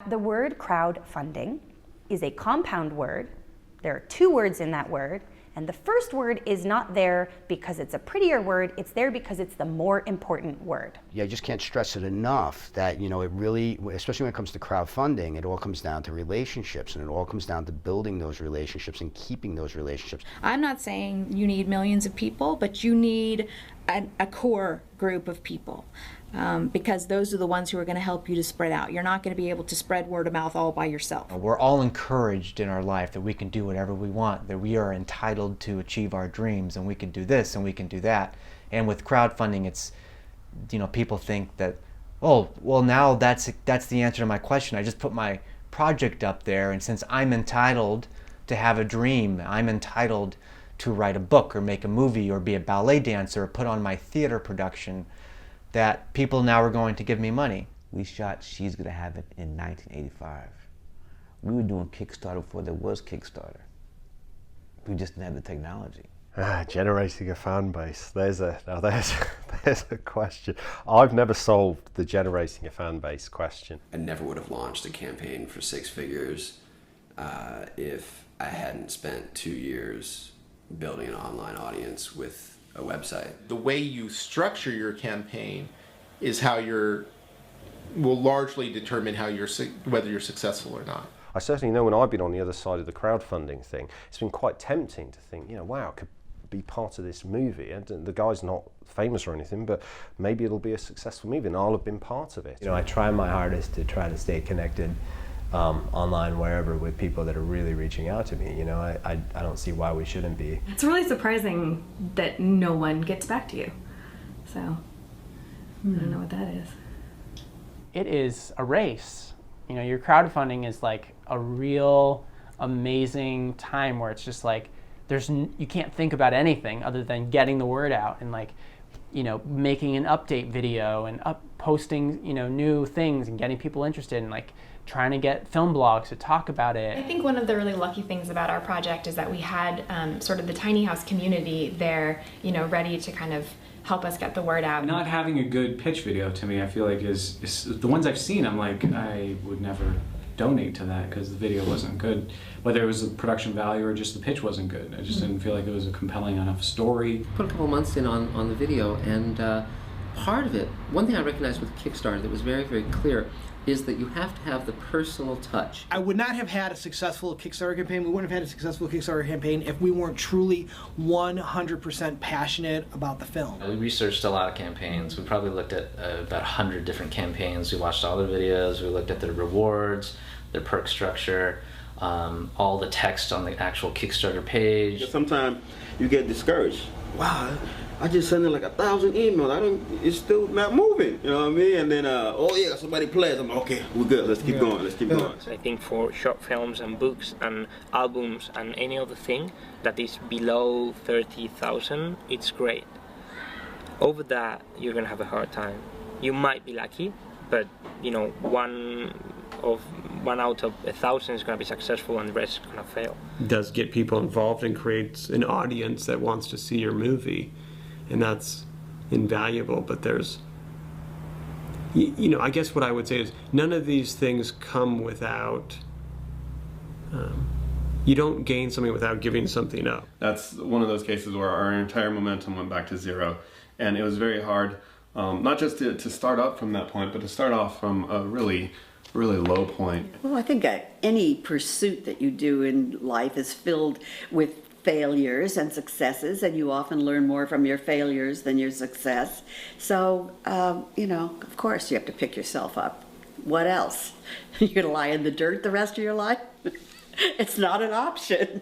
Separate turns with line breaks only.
The word crowdfunding is a compound word. There are two words in that word, and the first word is not there because it's a prettier word, it's there because it's the more important word.
Yeah, I just can't stress it enough that, you know, it really, especially when it comes to crowdfunding, it all comes down to relationships, and it all comes down to building those relationships and keeping those relationships.
I'm not saying you need millions of people, but you need a core group of people. Because those are the ones who are going to help you to spread out. You're not going to be able to spread word of mouth all by yourself.
We're all encouraged in our life that we can do whatever we want, that we are entitled to achieve our dreams, and we can do this and we can do that. And with crowdfunding, it's, you know, people think that, oh, well, now that's the answer to my question. I just put my project up there, and since I'm entitled to have a dream, I'm entitled to write a book or make a movie or be a ballet dancer or put on my theater production, that people now are going to give me money.
We shot She's Gonna Have It in 1985. We were doing Kickstarter before there was Kickstarter. We just didn't have the technology.
Generating a fan base. There's a question. I've never solved the generating a fan base question.
I never would have launched a campaign for 6 figures if I hadn't spent 2 years building an online audience with a website.
The way you structure your campaign is how will largely determine whether you're successful or not.
I certainly know when I've been on the other side of the crowdfunding thing, it's been quite tempting to think, you know, wow, I could be part of this movie. And the guy's not famous or anything, but maybe it'll be a successful movie and I'll have been part of it.
You know, I try my hardest to try to stay connected online, wherever, with people that are really reaching out to me. You know, I don't see why we shouldn't be.
It's really surprising that no one gets back to you. So, I don't know what that is.
It is a race. You know, your crowdfunding is like a real amazing time where it's just like, you can't think about anything other than getting the word out and, like, you know, making an update video and posting, you know, new things and getting people interested and, like, trying to get film blogs to talk about it.
I think one of the really lucky things about our project is that we had sort of the tiny house community there, you know, ready to kind of help us get the word out.
Not having a good pitch video, to me, I feel like is the ones I've seen, I'm like, I would never donate to that because the video wasn't good. Whether it was the production value or just the pitch wasn't good. I just didn't feel like it was a compelling enough story.
Put a couple months in on the video, and part of it, one thing I recognized with Kickstarter that was very, very clear is that you have to have the personal touch.
I would not have had a successful Kickstarter campaign, we wouldn't have had a successful Kickstarter campaign if we weren't truly 100% passionate about the film.
We researched a lot of campaigns. We probably looked at about 100 different campaigns. We watched all their videos, we looked at their rewards, their perk structure, all the text on the actual Kickstarter page.
Sometimes you get discouraged. Wow, I just sent in like 1,000 emails. It's still not moving. You know what I mean? And then, oh yeah, somebody plays. I'm like, okay, we're good. Let's keep going. Let's keep going.
I think for short films and books and albums and any other thing that is below 30,000, it's great. Over that, you're gonna have a hard time. You might be lucky, but you know, one out of 1,000 is going to be successful and the rest is going to fail.
It does get people involved and creates an audience that wants to see your movie, and that's invaluable. But there's, you know, I guess what I would say is none of these things come without, you don't gain something without giving something up.
That's one of those cases where our entire momentum went back to zero, and it was very hard, not just to start up from that point, but to start off from a really low point.
Well, I think any pursuit that you do in life is filled with failures and successes, and you often learn more from your failures than your success. So, you know, of course you have to pick yourself up. What else? You're going to lie in the dirt the rest of your life? It's not an option.